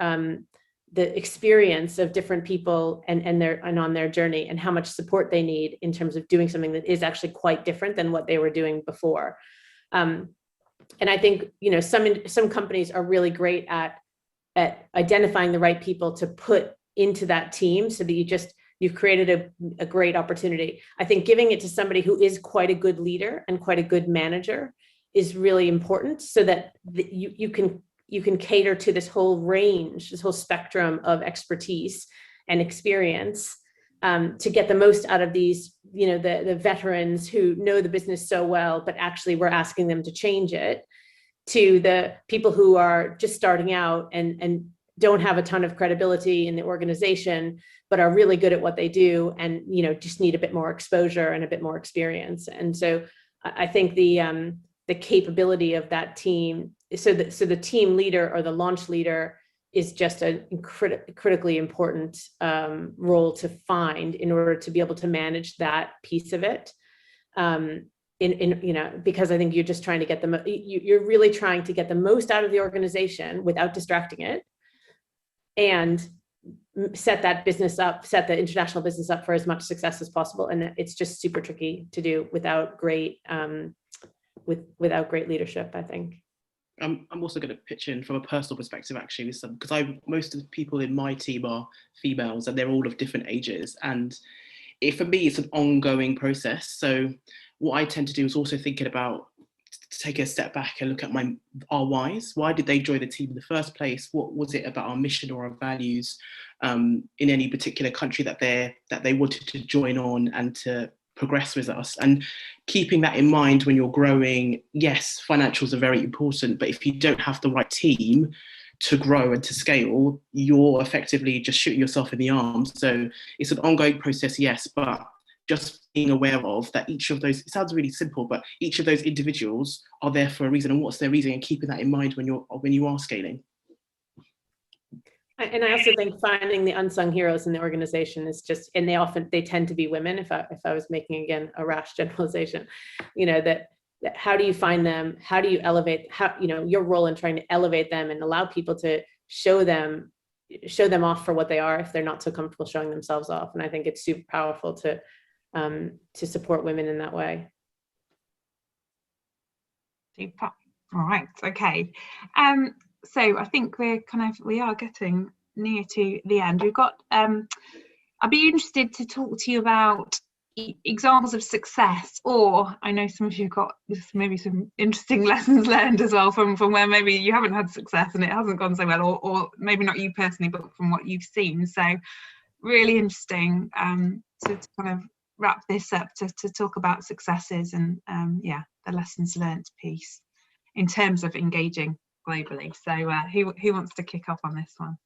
the experience of different people and on their journey, and how much support they need in terms of doing something that is actually quite different than what they were doing before. And I think some companies are really great at identifying the right people to put into that team, so that you've created a great opportunity. I think giving it to somebody who is quite a good leader and quite a good manager is really important, so that you can cater to this whole range, this whole spectrum of expertise and experience, to get the most out of these, the veterans who know the business so well, but actually we're asking them to change it, to the people who are just starting out and don't have a ton of credibility in the organization, but are really good at what they do, and just need a bit more exposure and a bit more experience. And so I think the capability of that team, so the team leader or the launch leader is just a critically important role to find in order to be able to manage that piece of it. Because I think you're just trying to get you're really trying to get the most out of the organization without distracting it, and set the international business up for as much success as possible. And it's just super tricky to do without great leadership, I think. I'm also going to pitch in from a personal perspective, actually, because most of the people in my team are females, and they're all of different ages. And for me, it's an ongoing process. So what I tend to do is also thinking about, to take a step back and look at our whys. Why did they join the team in the first place? What was it about our mission or our values in any particular country that they wanted to join on and to progress with us? And keeping that in mind when you're growing, yes, financials are very important, but if you don't have the right team to grow and to scale, you're effectively just shooting yourself in the arms. So it's an ongoing process, yes, but just being aware of that each of those, it sounds really simple, but each of those individuals are there for a reason, and what's their reason, and keeping that in mind when you are scaling. And I also think finding the unsung heroes in the organization is just, and they tend to be women. If I was making, again, a rash generalization, that how do you find them? How do you elevate, your role in trying to elevate them and allow people to show them off for what they are, if they're not so comfortable showing themselves off. And I think it's super powerful to support women in that way. Super. All right. Okay. So I think we are getting near to the end. We've got I'd be interested to talk to you about examples of success, or I know some of you got maybe some interesting lessons learned as well from where maybe you haven't had success and it hasn't gone so well, or maybe not you personally, but from what you've seen. So really interesting to kind of wrap this up, to talk about successes and the lessons learned piece in terms of engaging globally. So who wants to kick off on this one?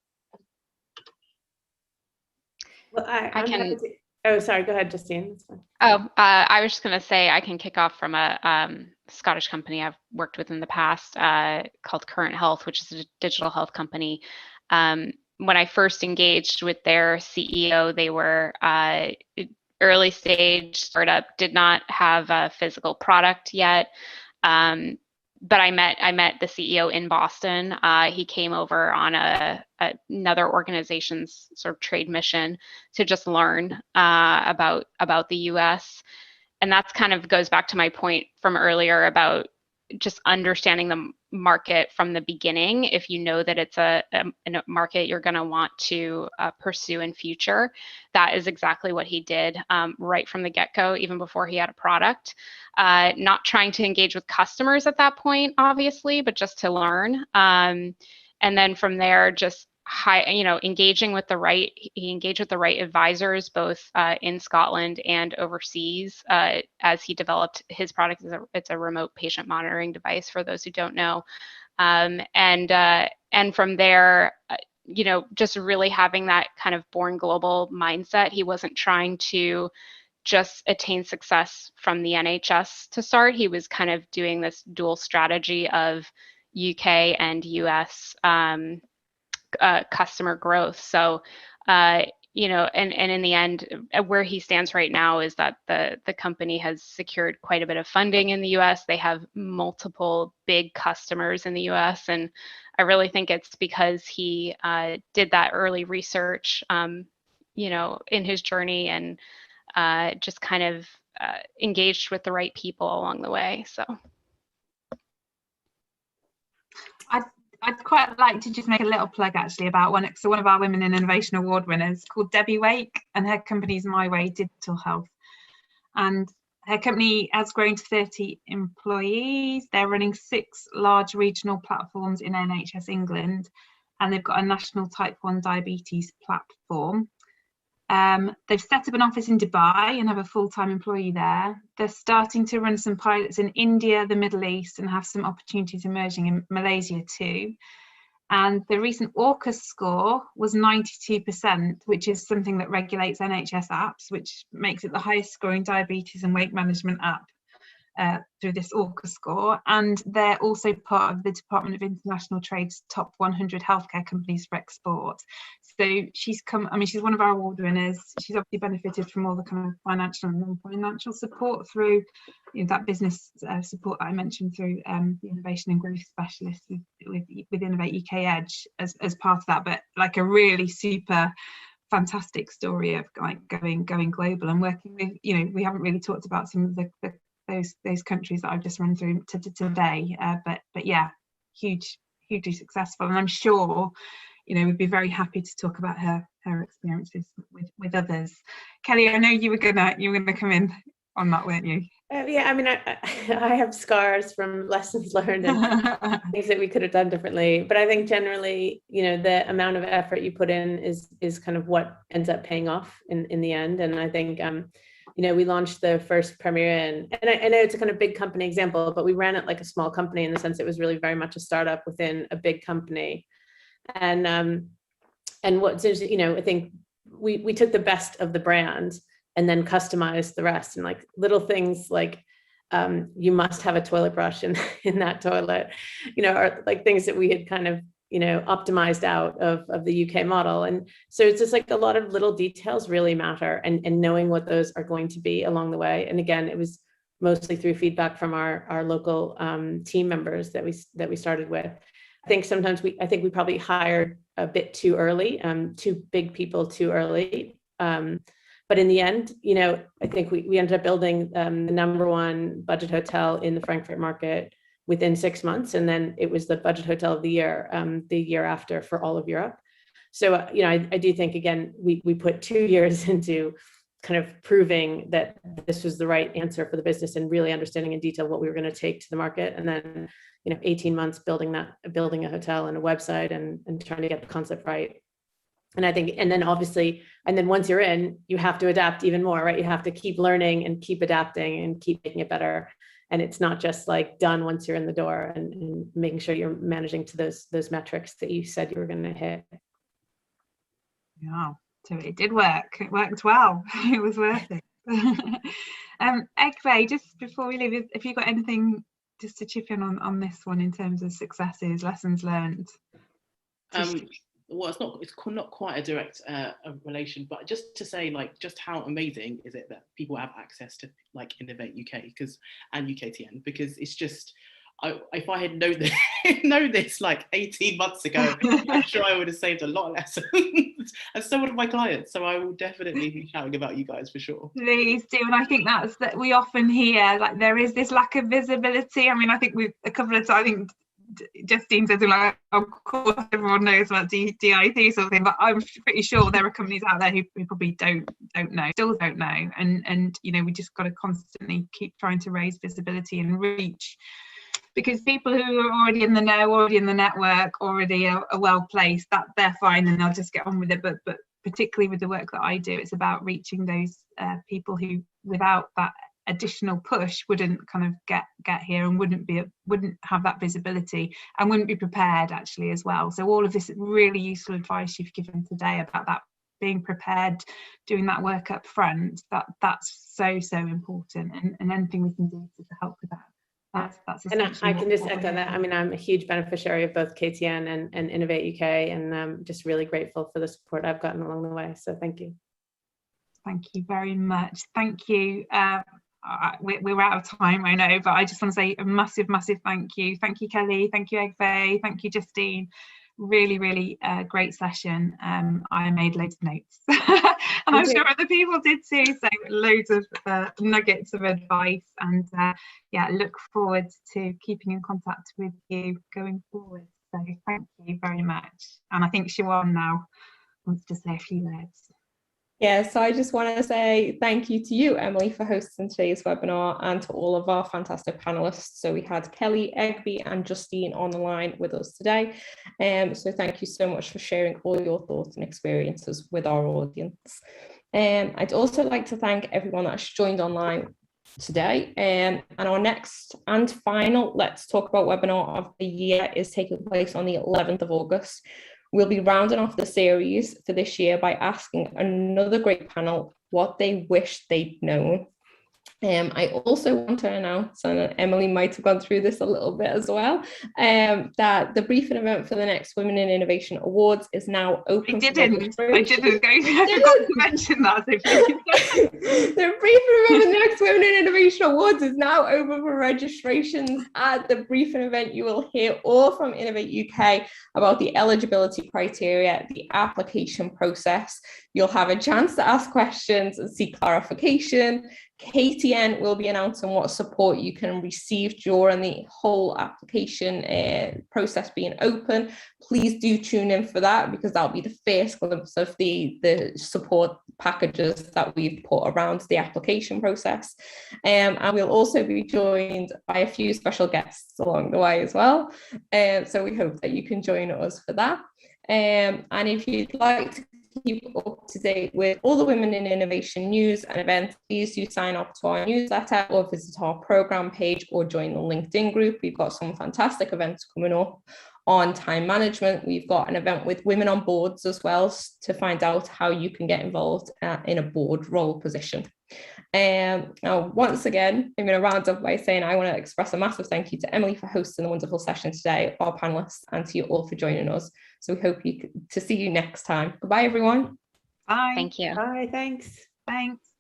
Well, I can. Oh, sorry. Go ahead, Justine. I was just going to say I can kick off from a Scottish company I've worked with in the past called Current Health, which is a digital health company. When I first engaged with their CEO, they were early stage startup, did not have a physical product yet. But I met the CEO in Boston. He came over on another organization's sort of trade mission to just learn about the US. And that's kind of goes back to my point from earlier about just understanding the market from the beginning. If you know that it's a market you're going to want to pursue in future, that is exactly what he did right from the get-go, even before he had a product. Not trying to engage with customers at that point, obviously, but just to learn. And then from there, just engaging with the right, he engaged with the right advisors, both in Scotland and overseas, as he developed his product. It's a remote patient monitoring device, for those who don't know. And from there, just really having that kind of born global mindset. He wasn't trying to just attain success from the NHS to start. He was kind of doing this dual strategy of UK and US customer growth. So, and in the end, where he stands right now is that the company has secured quite a bit of funding in the US. They have multiple big customers in the US. And I really think it's because he did that early research, in his journey, and just kind of engaged with the right people along the way. So. I'd quite like to just make a little plug actually about one of our Women in Innovation Award winners called Debbie Wake, and her company's My Way Digital Health. And her company has grown to 30 employees. They're running 6 large regional platforms in NHS England, and they've got a national type 1 diabetes platform. They've set up an office in Dubai and have a full-time employee there. They're starting to run some pilots in India, the Middle East, and have some opportunities emerging in Malaysia too. And the recent AUKUS score was 92%, which is something that regulates NHS apps, which makes it the highest scoring diabetes and weight management app through this AUKUS score. And they're also part of the Department of International Trade's top 100 healthcare companies for export. So she's one of our award winners. She's obviously benefited from all the kind of financial and non-financial support through that business support that I mentioned through the Innovation and Growth Specialist with Innovate UK Edge as part of that, but like a really super fantastic story of like going global and working with, we haven't really talked about some of those countries that I've just run through today, but yeah, hugely successful, and I'm sure we'd be very happy to talk about her experiences with others. Kelly, I know you were gonna come in on that, weren't you? Yeah, I mean, I have scars from lessons learned and things that we could have done differently. But I think generally, the amount of effort you put in is kind of what ends up paying off in the end. And I think, we launched the first Premier and I know it's a kind of big company example, but we ran it like a small company in the sense it was really very much a startup within a big company. And what's interesting, I think we took the best of the brand and then customized the rest, and like little things like you must have a toilet brush in that toilet, are like things that we had kind of optimized out of the UK model. And so it's just like a lot of little details really matter, and knowing what those are going to be along the way. And again, it was mostly through feedback from our local team members that we started with. I think sometimes we probably hired a bit too early, too big people too early. But in the end, I think we ended up building the #1 budget hotel in the Frankfurt market within 6 months. And then it was the budget hotel of the year after for all of Europe. So, I do think, again, we put 2 years into kind of proving that this was the right answer for the business and really understanding in detail what we were going to take to the market. And then, 18 months building a hotel and a website and trying to get the concept right. And I think, and then once you're in, you have to adapt even more, right? You have to keep learning and keep adapting and keep making it better. And it's not just like done once you're in the door, and making sure you're managing to those metrics that you said you were going to hit. Yeah, so it did work. It worked well. It was worth it. Egve, just before we leave, have you got anything just to chip in on this one in terms of successes, lessons learned? Well, it's not quite a direct relation, but just to say, like, just how amazing is it that people have access to like Innovate UK and UKTN, because it's just, if I had known this like 18 months ago, I'm sure I would have saved a lot of lessons and so would have my clients. So I will definitely be shouting about you guys for sure. Please do. And I think that's that we often hear, like, there is this lack of visibility. I mean, I think a couple of times, I think Justine said, like, of course everyone knows about DIT sort of thing, but I'm pretty sure there are companies out there who probably still don't know, and we just got to constantly keep trying to raise visibility and reach, because people who are already in the know, already in the network, already are well placed, that they're fine and they'll just get on with it. But particularly with the work that I do, it's about reaching those people who, without that additional push, wouldn't kind of get here and wouldn't have that visibility and wouldn't be prepared actually as well. So all of this really useful advice you've given today about that, being prepared, doing that work up front, that's so important, and anything we can do to help with that. That's and I can just echo that. I mean, I'm a huge beneficiary of both KTN and Innovate UK, and I'm just really grateful for the support I've gotten along the way. So thank you. Thank you very much. Thank you. We're out of time, I know, but I just want to say a massive thank you. Thank you, Kelly. Thank you, Egve. Thank you, Justine. Really great session. I made loads of notes and I'm sure other people did too, so loads of nuggets of advice, and look forward to keeping in contact with you going forward. So thank you very much. And I think Siobhan now wants to say a few words. Yeah, so I just want to say thank you to you, Emily, for hosting today's webinar, and to all of our fantastic panelists. So we had Kelly, Egby and Justine on the line with us today. So thank you so much for sharing all your thoughts and experiences with our audience. I'd also like to thank everyone that's joined online today. And our next and final Let's Talk About webinar of the year is taking place on the 11th of August. We'll be rounding off the series for this year by asking another great panel what they wish they'd known. I also want to announce, and Emily might have gone through this a little bit as well, that the briefing event for the next Women in Innovation Awards is now open. I didn't I forgot to mention that. So please. The briefing event for the next Women in Innovation Awards is now open for registrations. At the briefing event, you will hear all from Innovate UK about the eligibility criteria, the application process. You'll have a chance to ask questions and seek clarification. KTN will be announcing what support you can receive during the whole application process being open. Please do tune in for that, because that'll be the first glimpse of the support packages that we've put around the application process. And we'll also be joined by a few special guests along the way as well. So we hope that you can join us for that. And if you'd like to keep up to date with all the Women in Innovation news and events, please do sign up to our newsletter or visit our program page or join the LinkedIn group. We've got some fantastic events coming up on time management. We've got an event with women on boards as well to find out how you can get involved in a board role position. Now, once again, I'm going to round up by saying I want to express a massive thank you to Emily for hosting the wonderful session today, our panelists, and to you all for joining us. So we hope to see you next time. Goodbye, everyone. Bye. Thank you. Bye, thanks. Thanks.